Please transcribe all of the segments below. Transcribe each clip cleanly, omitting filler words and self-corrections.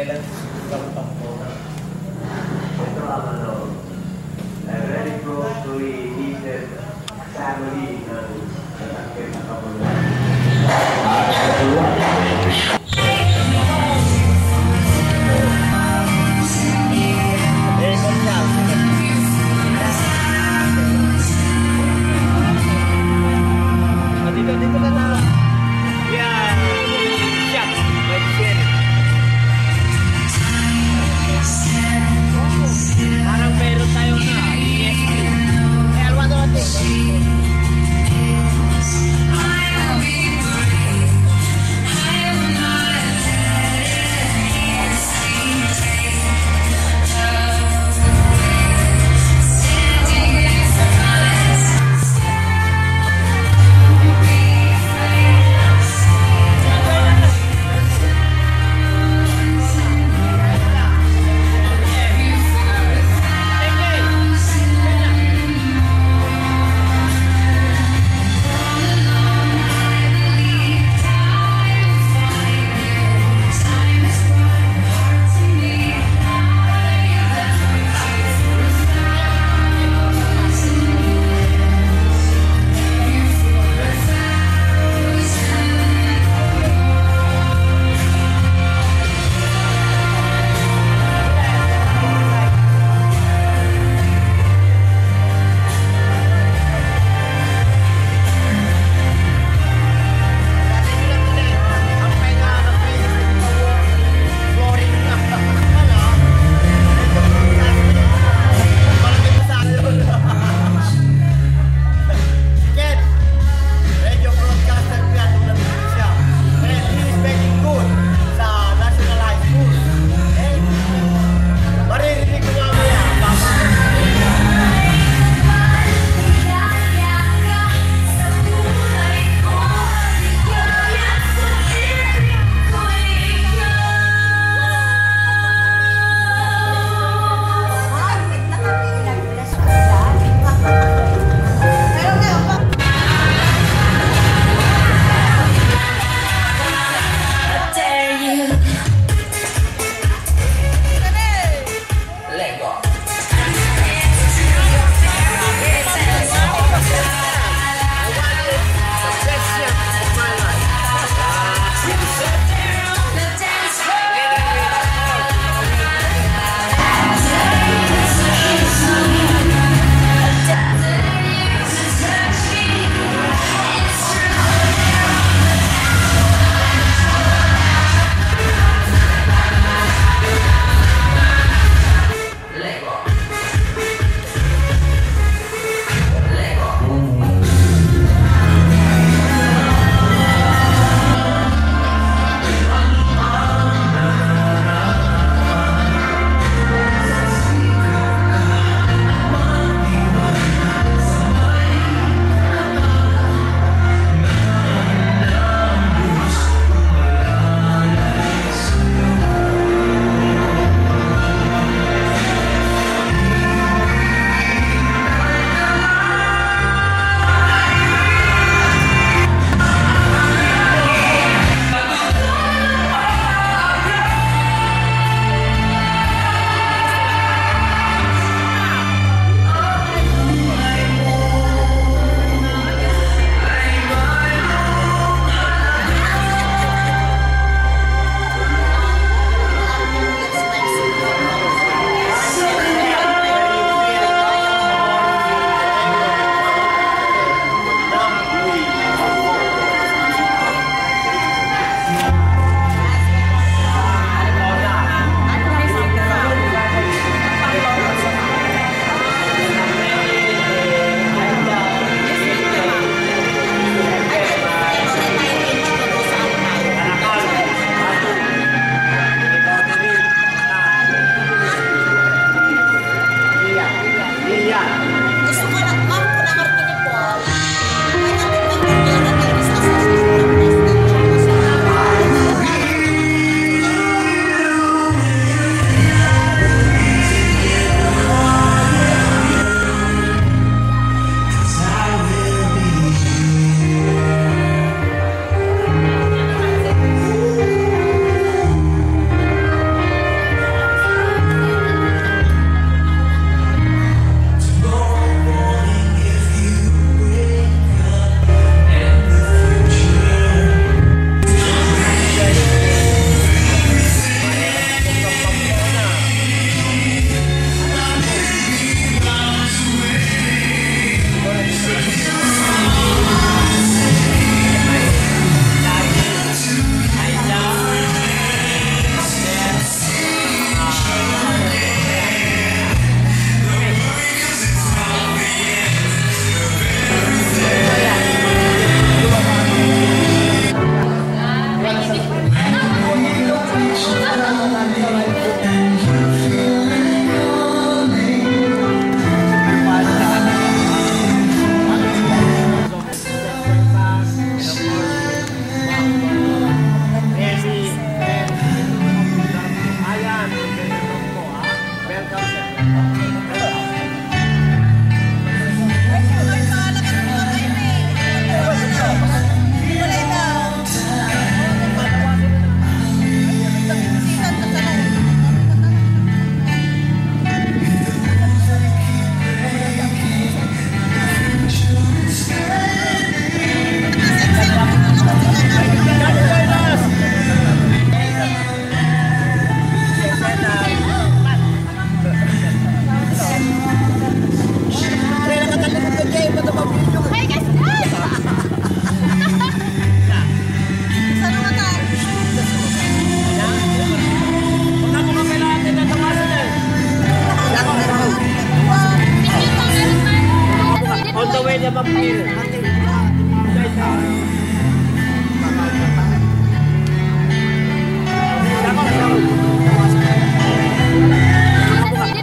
kailan kapag po na. Ito ang ano, very close to a needed family ng natakit na kapunan. Dito ka na. Yeah. Shot. Like shit.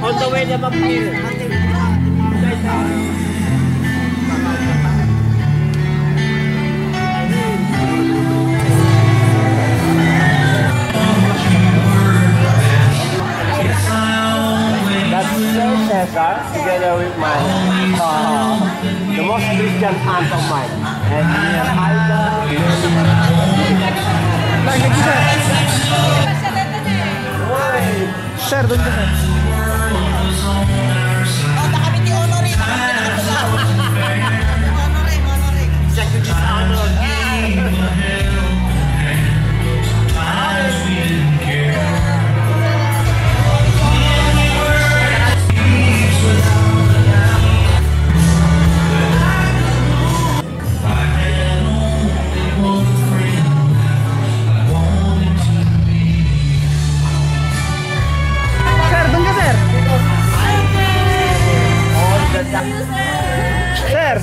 On the way na mag-pil. That's Cesar, together with my the most Christian aunt of mine. And Sir, doon ka, sir. Sir, doon ka, sir. Sir.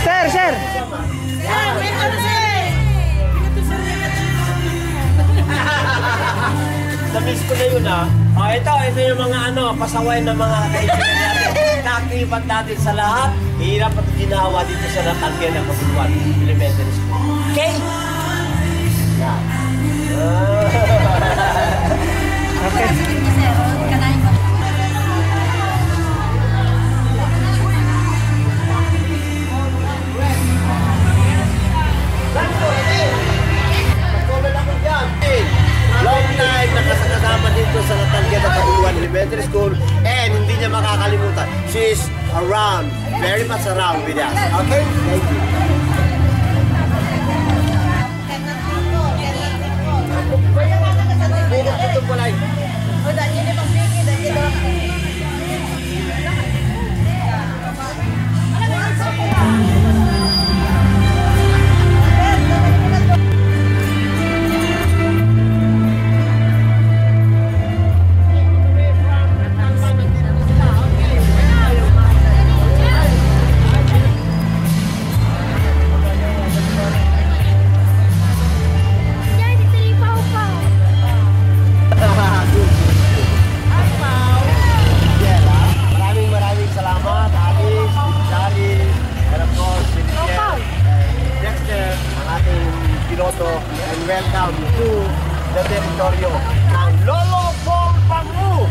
Sir, sir. Na-miss ko na yun ito yung mga pasaway ng mga kaibigan natin. Nakikipan natin sa lahat. Hirap at ginawa dito sa Natangke ng Kabuluan Elementary School. Okay? Yeah. Okay. Long time nakasama dito sa Natangke ng Kabuluan Elementary School and hindi niya makakalimutan. She's around, very much around with us. Okay? Thank you. Ito po lang. Maraming salamat, Alice, Jolly, and of course, Dexter, ang ating piloto, and welcome to the territoryo ng Lolo Paul Pangu.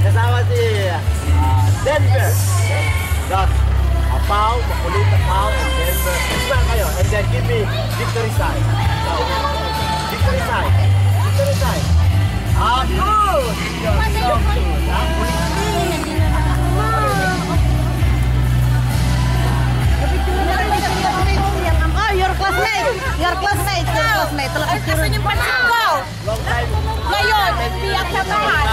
Kasama si Denver. Thus, Pao, makulit na Pao, and Denver. Ismail kayo, and then give me victory sign. Victory sign. Victory sign. Good! So good. Oh, your classmate! Your classmate! Your classmate! Asan yung pansin ko? Long time. Ngayon, tiyak na tahan.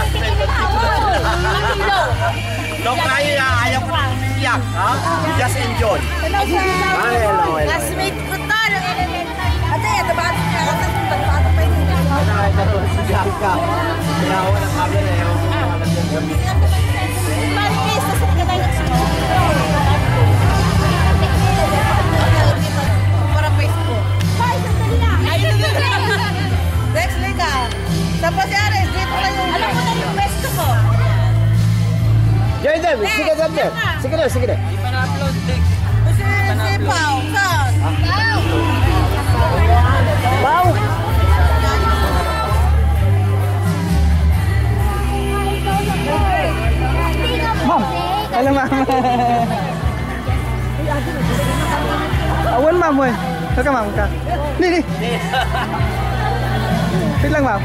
Nakilo. Long time ayaw ko nang umiyak. Just enjoy. Hello, sir. Hello. Classmate ko to. Ng elementary. Ate, tabato niya. Tabato pa yun. Siyak ka. Kaya walang kami na yun. Walang yung gabi. Maris, nasa ka tayo nagsusunod. Para Facebook. Ay, sandali na. Dex, Lika. Tapos si Ares, dito na yung... Alam mo na yung pwesto ko. Join them. Sige, Denver. Sige na, sige na. Si Pao. Saan? Pao! Ma'am. Hello, ma'am. Awan, ma'am, wen. Saka, ma'am, ka. Ni. Wait lang, ma'am.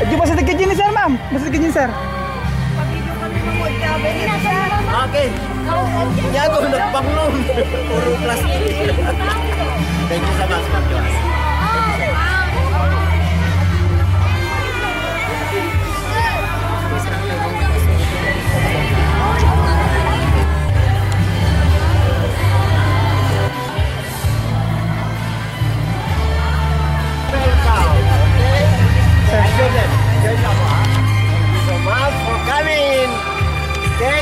Di ba sa tigit yun, sir, ma'am? Basta tigit yun, sir. Okay. Yago, nagbanglong. Puro plastic. Thank you so much, Ma'am Joas. Welcome. Okay? Thank you so much for coming. Okay?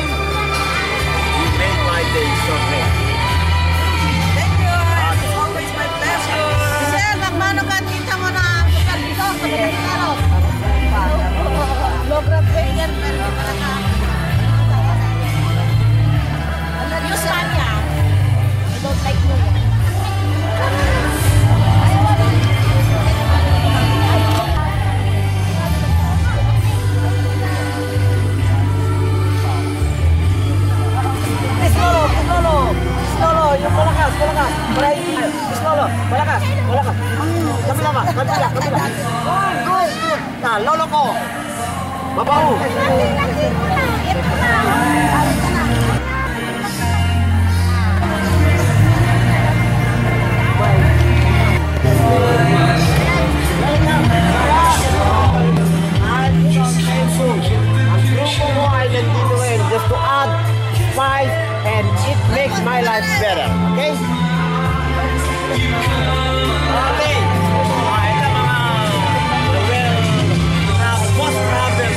tama. Kabila. Good. Lolo ko. Babaw. Just to add spice and it makes my life better. Okay? Okay. Ito mga post travel.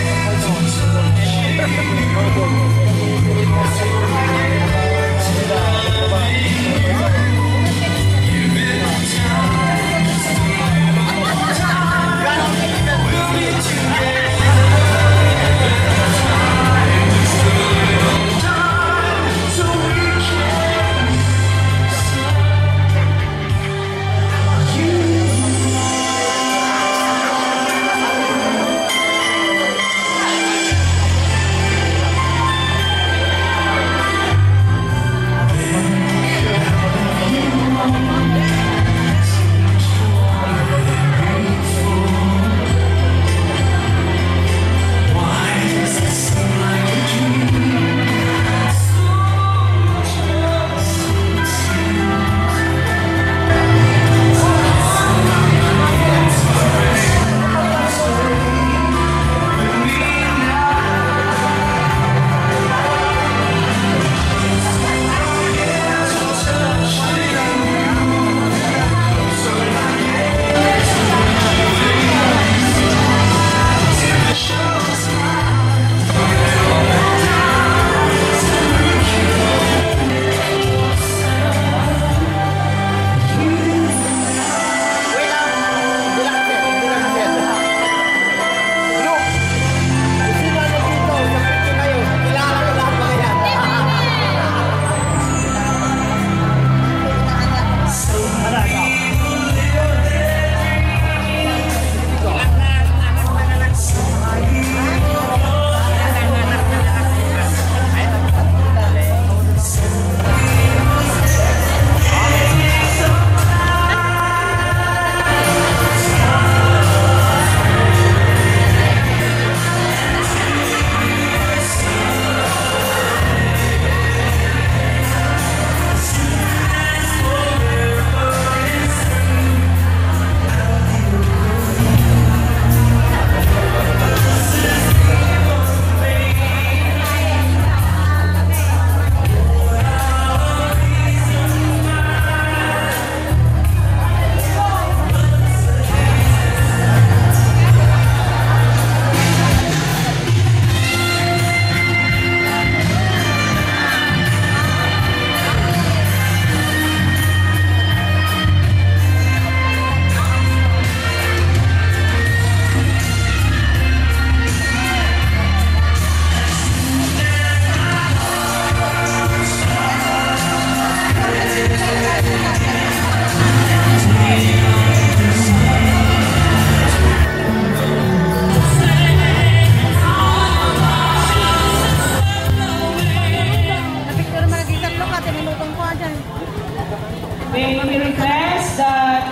May we request that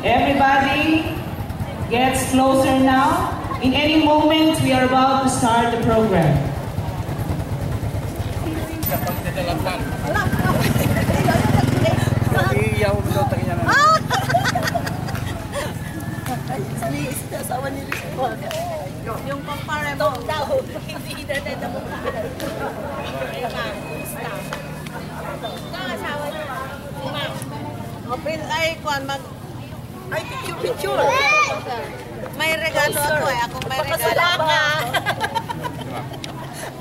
everybody gets closer now. In any moment, we are about to start the program. Yung pampara mo daw, hindi na na mukha. Asawa niyo. Open ay kuan mag ay picture. May regalo ako eh. Ako may regalo ka.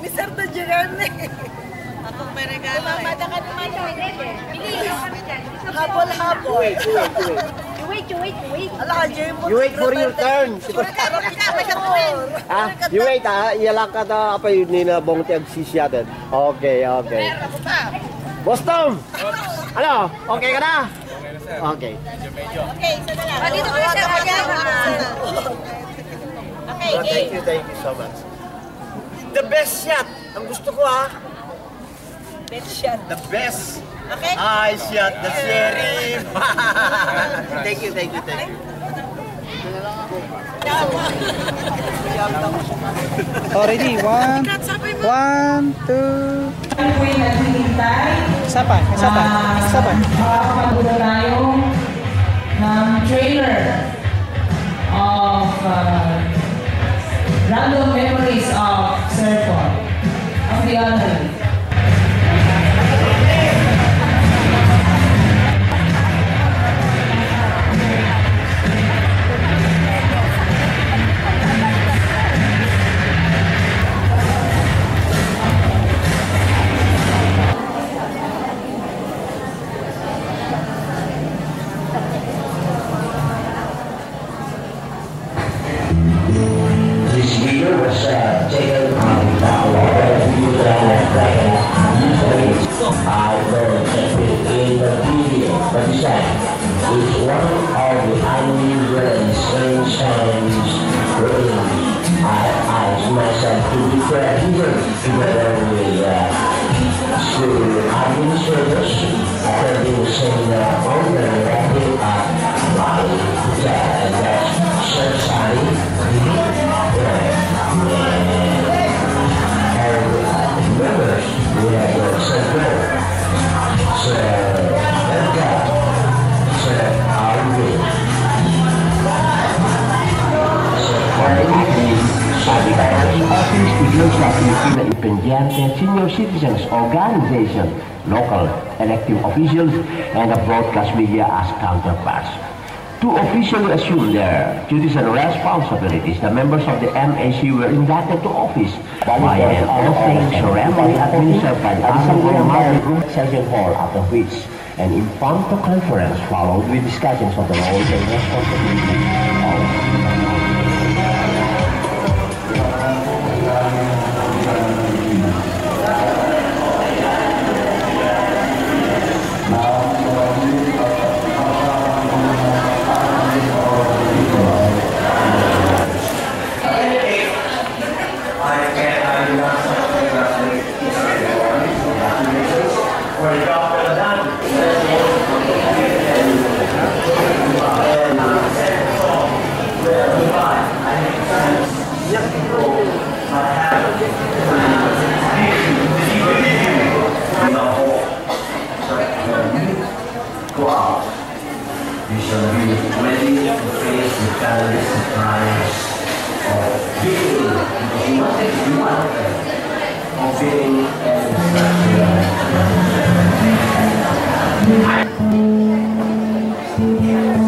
Mr. Jeremy. Ako may regalo eh. Mamada ka naman habol. Wait. Ala, you wait for your turn. You wait iyalah kata apa yun nila bong tiag sisyaten. Okay. Boss Tom! Ano? Okay ka na? Okay. Okay, sadala. Dito ko siya kanya. Okay, Thank you so much. The best shot. Ang gusto ko best shot. The best. Okay? I shot the sheriff. Thank you. Already, one, two. Isa pa. Makakapagod tayo ng trailer of random memories of Sir Paul of the honorary. This video was taken on the I will check it in the video, but this time it's one of the unusual strange times wherein I asked myself to declare even together with school administrators after being sent over and that's society. Members, we have central. So, let's go. So, Office Studios na Independiente Senior Citizens Organization, local elected officials, and the broadcast media as counterparts. To officially assume their duties and responsibilities, the members of the MAC were inducted to office by an oath ceremony administered by the Assembly Room Session Hall, after which an impromptu conference followed with discussions of the roles and responsibilities of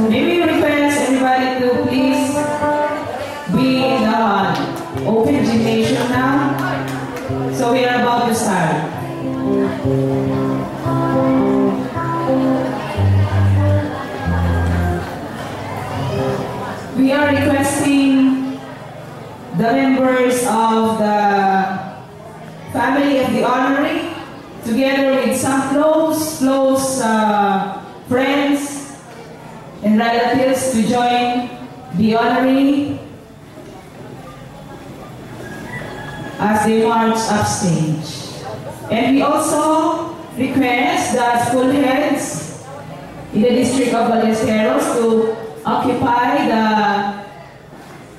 May we request everybody to please be in the open gymnasium now. So we are about to start. We are requesting the members of the family of the honorary, together with some close friends and relatives, to join the honorary as they march upstage. And we also request the school heads in the district of Ballesteros to occupy the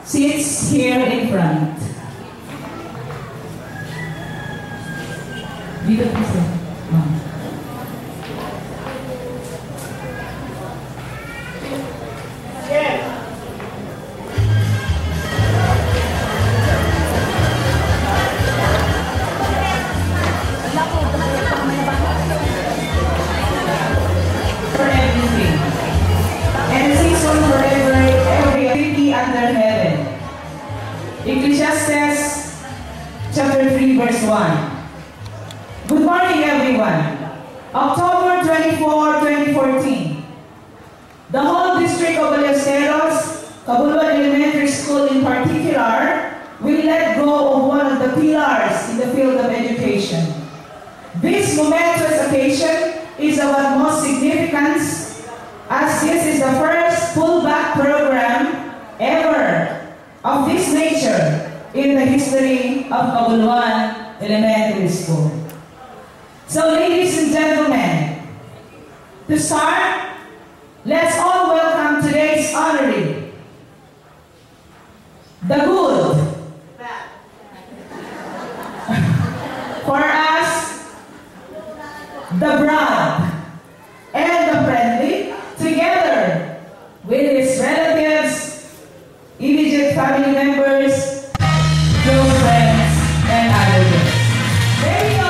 seats here in front. Dito po sir. For everything. And the season for every activity under heaven. Ecclesiastes chapter 3 verse 1. Good morning, everyone. October 24, 2014. The whole district of Ballesteros, Cabuluan Elementary School in particular, will let go of one of the pillars in the field of education. This momentous occasion is of utmost significance, as this is the first pullback program ever of this nature in the history of Cabuluan Elementary School. So, ladies and gentlemen, To start, let's all welcome today's honoree. The good. For us, the broad and the friendly, together with his relatives, immediate family members, close friends, and other guests. There we go.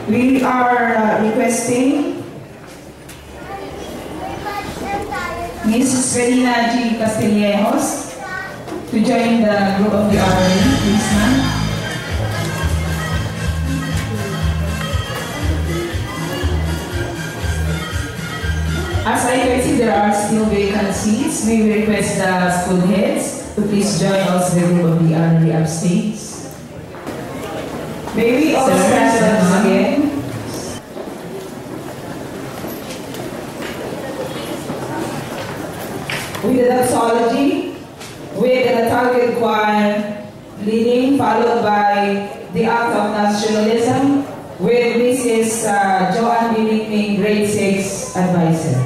We are requesting Mrs. Felina G. Castillejos to join the group of the honoree, please, ma'am. As I can see, there are still vacant seats. May we request the school heads to please join us the group of the honoree upstage. May we all stand once again? With the doxology, with the target choir leading, followed by the act of nationalism, with Mrs. Joanne Binigning, grade 6 advisor.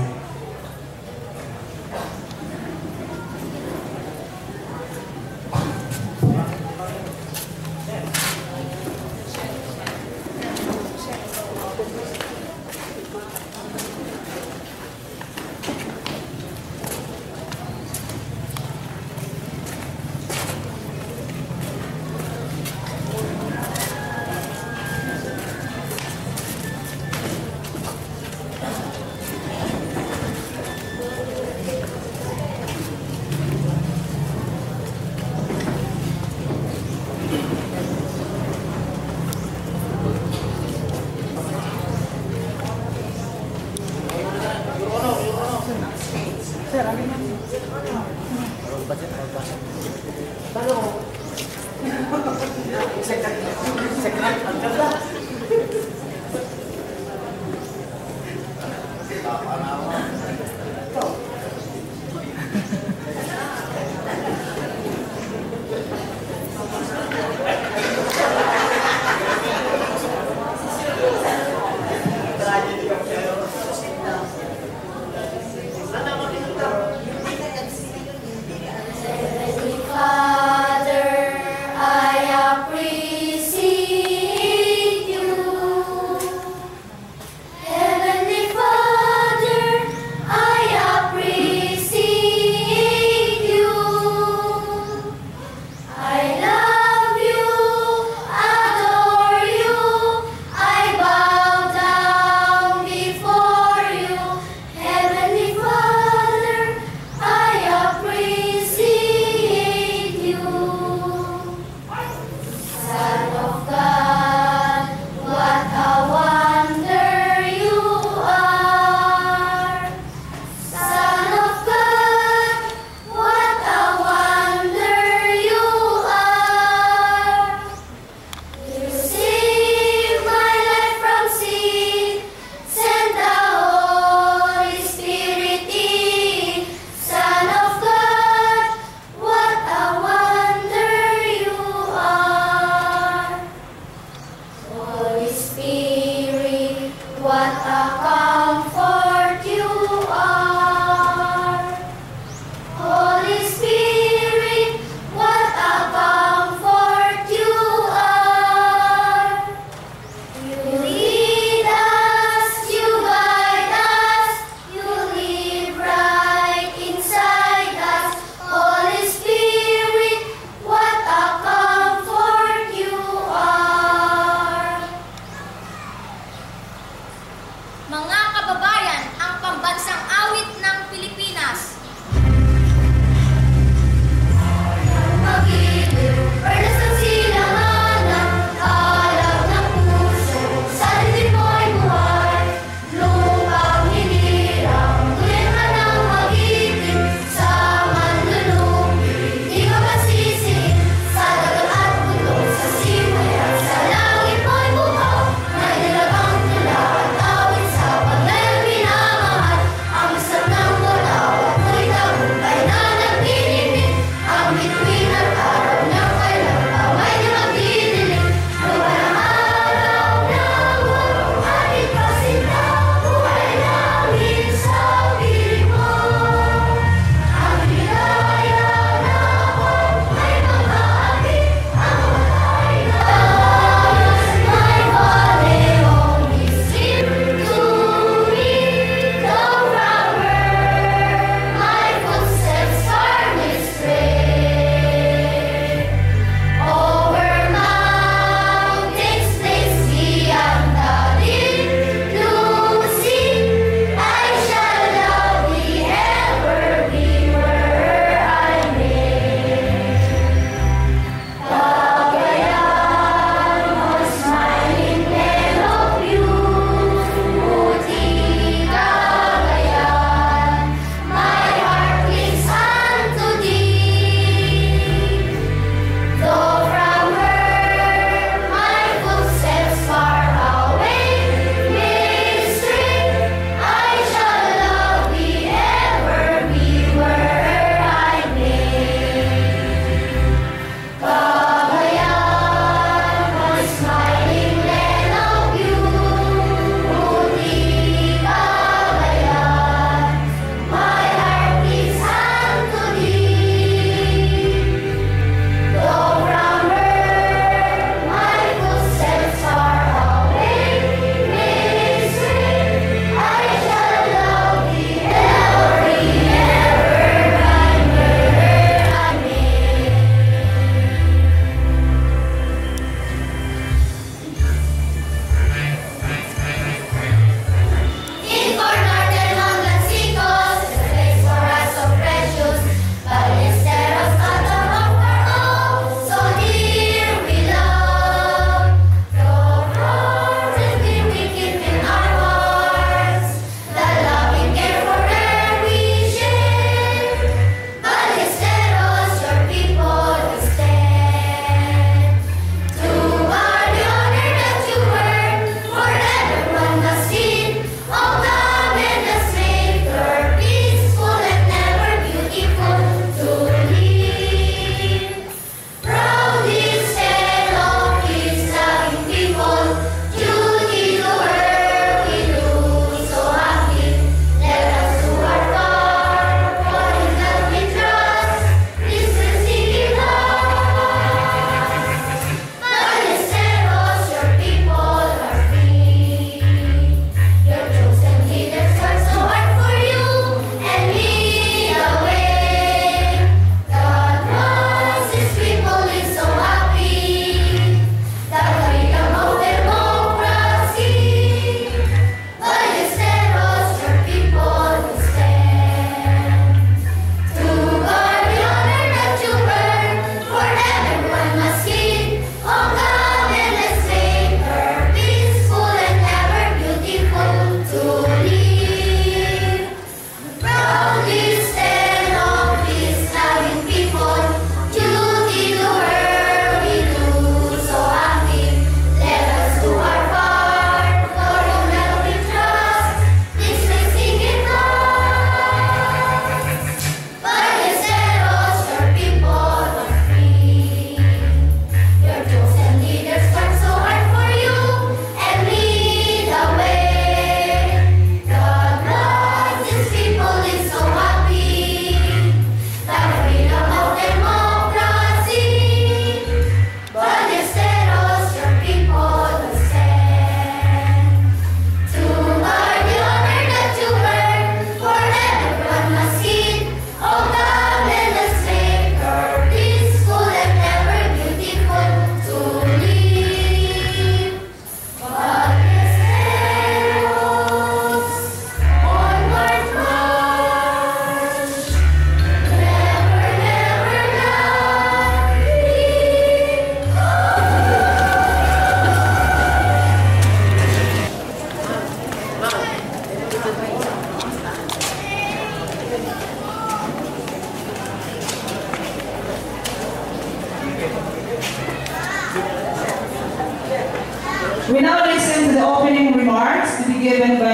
Mga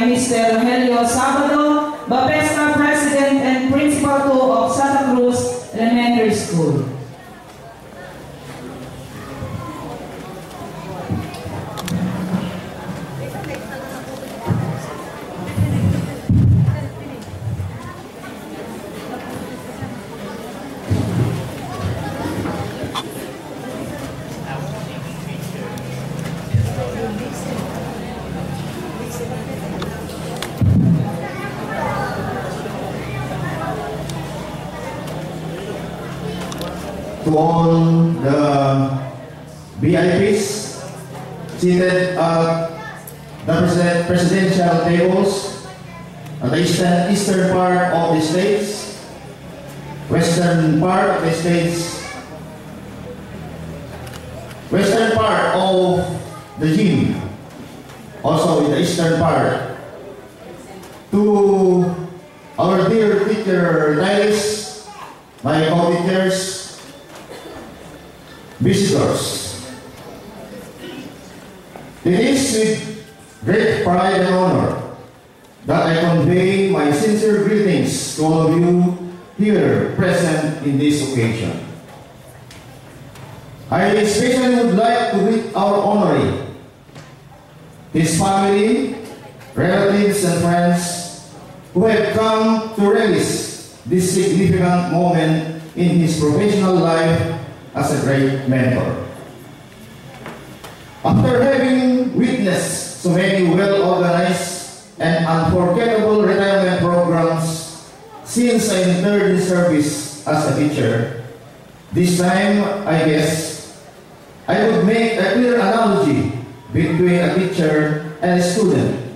Mr. Rogelio Sabado, Bapesta President and Principal 2 of Santa Cruz Elementary School. To all the VIPs seated at the presidential tables at the eastern part of the States, western part of the States, western part of the gym, also in the eastern part, to our dear teacher retirees, my co-teachers, visitors. It is with great pride and honor that I convey my sincere greetings to all of you here present in this occasion. I especially would like to greet our honoree, his family, relatives, and friends who have come to relish this significant moment in his professional life as a great mentor. After having witnessed so many well-organized and unforgettable retirement programs since I entered the service as a teacher, this time, I guess, I would make a clear analogy between a teacher and a student,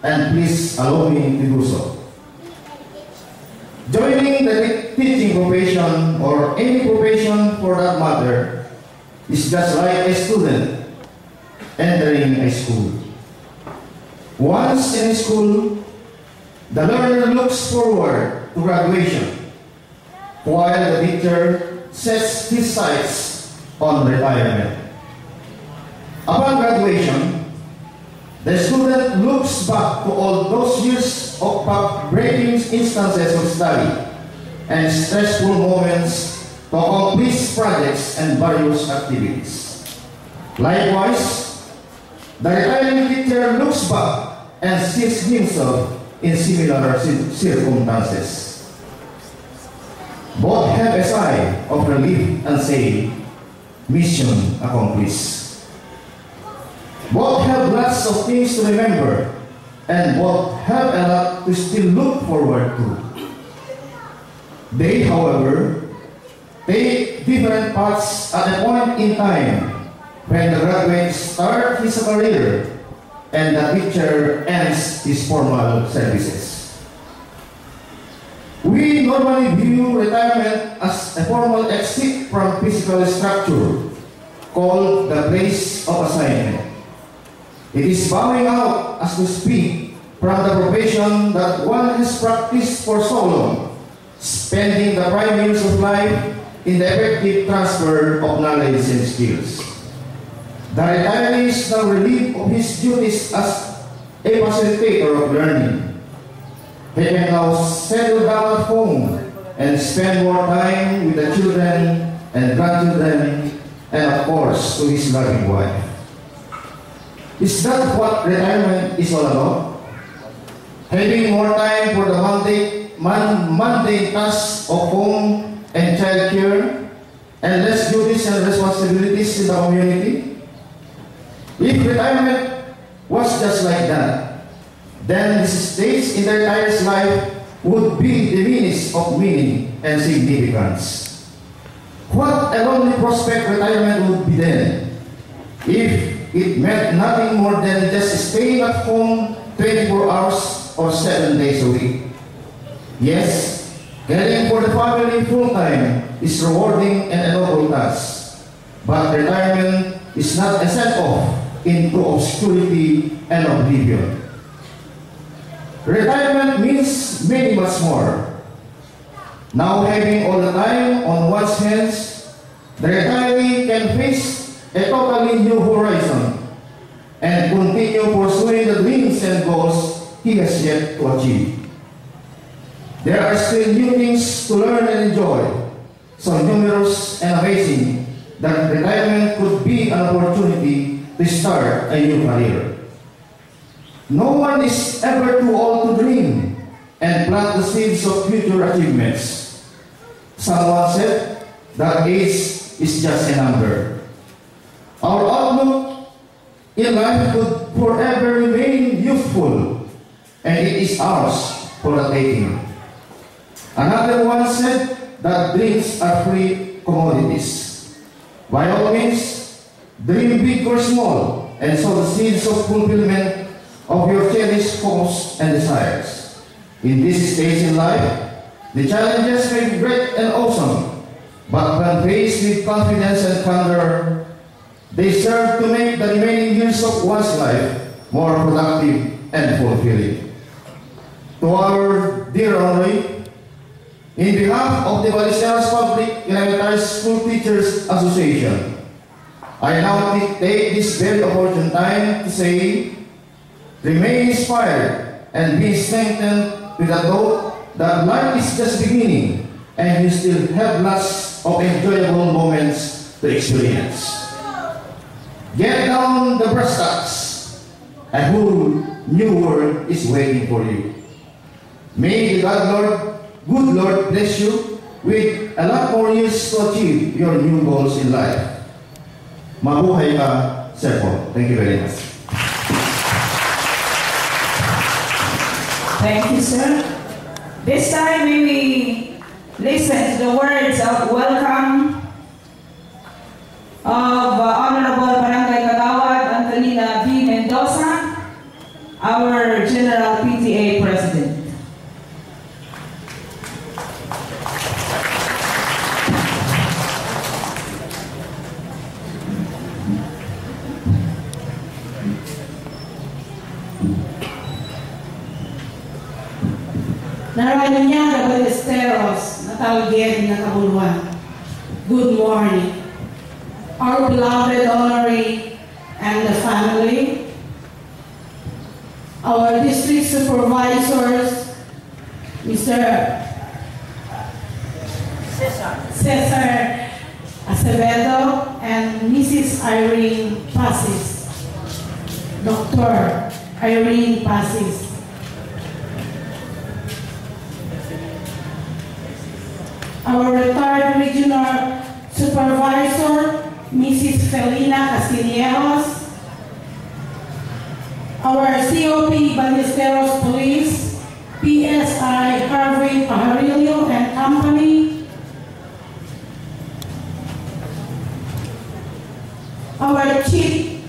and please allow me to do so. Joining the teaching profession, or any profession for that matter, is just like a student entering a school. Once in school, the learner looks forward to graduation, while the teacher sets his sights on retirement. Upon graduation, the student looks back to all those years of back-breaking instances of study and stressful moments to accomplish projects and various activities. Likewise, the retiring teacher looks back and sees himself in similar circumstances. Both have a sigh of relief and say, mission accomplished. Both have lots of things to remember, and both have a lot to still look forward to. They, however, take different paths at a point in time when the graduate starts his career and the teacher ends his formal services. We normally view retirement as a formal exit from physical structure called the place of assignment. It is bowing out, as to speak, from the profession that one has practiced for so long, spending the prime years of life in the effective transfer of knowledge and skills. The retiree is now relieved of his duties as a facilitator of learning. He can now settle down at home and spend more time with the children and grandchildren, and of course, to his loving wife. Is that what retirement is all about? Having more time for the mundane tasks of home and child care, and less duties and responsibilities in the community? If retirement was just like that, then this stage in the retiree's life would be diminished of meaning and significance. What a lonely prospect retirement would be then, if it meant nothing more than just staying at home 24 hours or 7 days a week. Yes, caring for the family full-time is rewarding and a noble task, but retirement is not a send-off into obscurity and oblivion. Retirement means many much more. Now having all the time on one's hands, the retiree can face a totally new horizon and continue pursuing the dreams and goals he has yet to achieve. There are still new things to learn and enjoy, so numerous and amazing that retirement could be an opportunity to start a new career. No one is ever too old to dream and plant the seeds of future achievements. Someone said that age is just a number. Our outlook in life could forever remain youthful, and it is ours for the taking. Another one said that dreams are free commodities. By all means, dream big or small, and sow the seeds of fulfillment of your cherished hopes and desires. In this stage in life, the challenges may be great and awesome, but when faced with confidence and candor, they serve to make the remaining years of one's life more productive and fulfilling. To our dear honoree, in behalf of the Ballesteros Public Elementary School Teachers Association, I now take this very opportune time to say, remain inspired and be strengthened with the thought that life is just beginning and you still have lots of enjoyable moments to experience. Get down the brass tacks. A whole new world is waiting for you. May the good Lord bless you with a lot more years to achieve your new goals in life. Mabuhay ka, Sir Paul. Thank you very much. Thank you, sir. This time we will listen to the words of welcome of Honorable Barangay Kagawad Angelina B. Mendoza, our General PTA President. Narayan niya the Ballesteros na tawagin na kabuluhan. Good morning. Our beloved honoree and the family, our district supervisors, Mr. Cesar Acevedo and Mrs. Irene Pasis, Dr. Irene Pasis. Our retired regional supervisor, Mrs. Felina Castilleros, our COP Ballesteros Police, PSI Harvey Pajarillo and Company, our Chief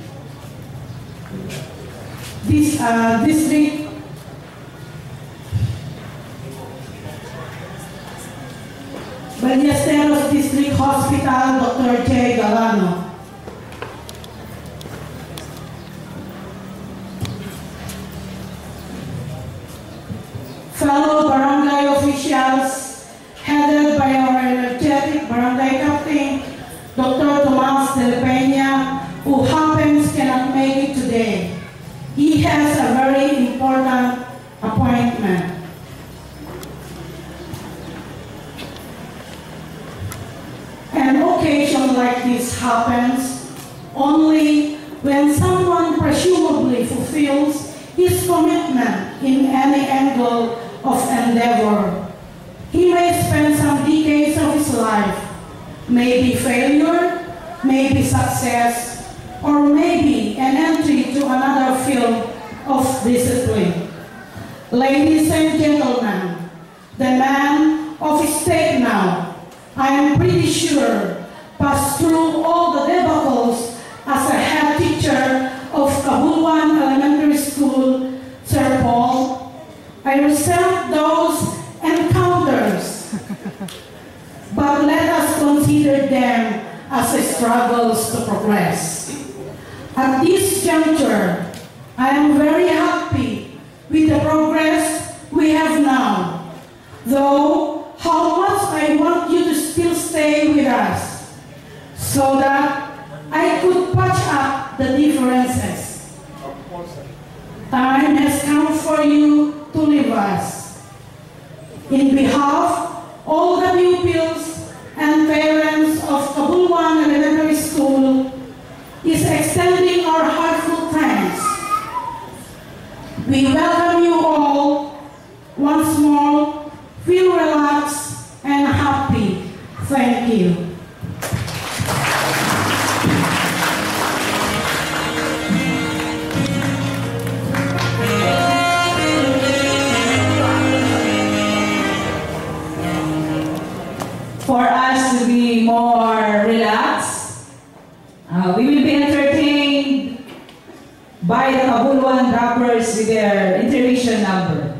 District Ballesteros District Hospital, Dr. J. Galano. Fellow barangay officials, headed by our energetic barangay captain, Dr. Tomas Del Peña, who happens cannot make it today. He has a very important appointment. An occasion like this happens only when someone presumably fulfills his commitment in any angle of endeavor. He may spend some decades of his life, maybe failure, maybe success, or maybe an entry to another field of discipline. Ladies and gentlemen, the man of state now, I am pretty sure, passed through all the debacles as a head teacher of Kabuluan Elementary School, Sir Paul. I resent those encounters, but let us consider them as struggles to progress. At this juncture, I am very happy with the progress we have now, though how much I want you to still stay with us so that I could patch up the differences. Time has come for you us. In behalf of all the pupils and parents of Cabuluan Elementary School is extending our heartfelt thanks. We welcome you all once more. Feel relaxed and happy. Thank you. For us to be more relaxed, we will be entertained by the Cabuluan rappers with their intermission number.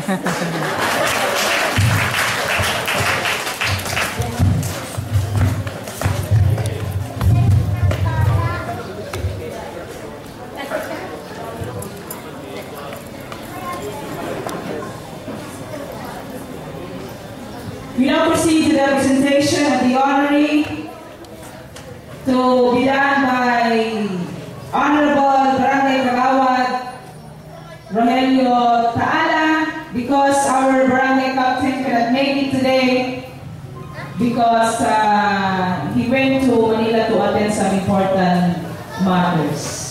We now proceed to the presentation of the honorary to be done by Honorable Barangay Kagawad Rogelio Taala, because our barangay captain cannot make it today because he went to Manila to attend some important matters.